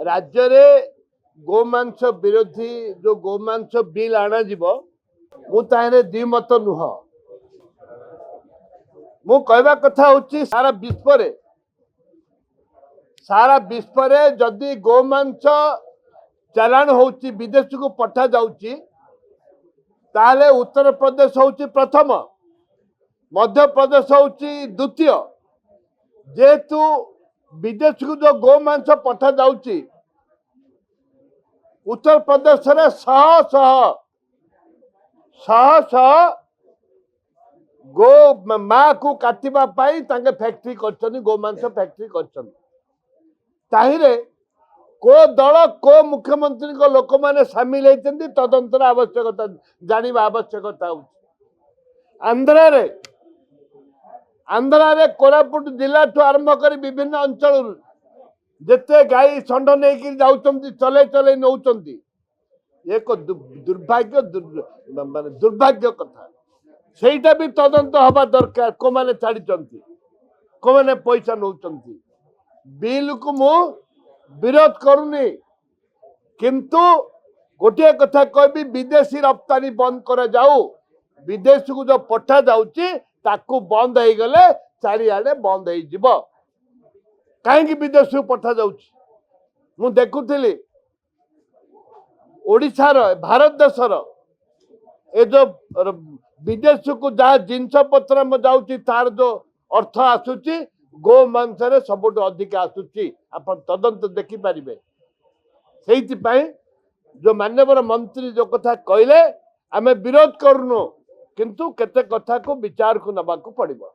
राज्य रे गोमांस विरोधी जो गोमांस बिल आना जीवो मुझे द्विमत नुह मु कहवा कथा होची सारा विश्व रे जदि गोमांस चालान होची विदेश को पठा जाउची ताले उत्तर प्रदेश होची प्रथम मध्य प्रदेश होची द्वितीय जेतु विदेश को जो गोमांस पठा जाउची उत्तर प्रदेश रे शह शह गो माँ को काटिबा पाई तांगे फैक्ट्री करछनी गोमांस फैक्ट्री करछनी ताहिरे को दल को मुख्यमंत्री को लोक माने शामिल होती तदंतर आवश्यकता जानिबा आवश्यकता हो आंध्रा रे कोरापुट जिला ठू आरंभ कर विभिन्न अंचल जेते गाई षंड नहीं जाउचंती चले चले नौचंती एक दुर्भाग्य दुर्भाग्य कथा सेटा भी तदंत हवा दरकार को माने छाड़ी को माने पैसा नौचंती बिल को मु विरोध करूनी किंतु गोटे कथा कहबी विदेशी रप्तानी बंद कर जाऊ विदेश को जो पठा जाउची ताकू बंद हो गले चारिआडे बंद हो जिवो कहीं विदेश को पठा जाउची मु देखुथिली ओडिशार भारत देशर ए जो विदेश को जहाँ जिनस पत्र में जाउची तार जो अर्थ आसुची गो मांस रे सबुठ अधिक आसुची आप तदंत देखि पारिबे सेइति जो माननीय मंत्री जो कथा कहले आमे विरोध करूनु किंतु केते कथा को विचार को नबाकू पड़िबो।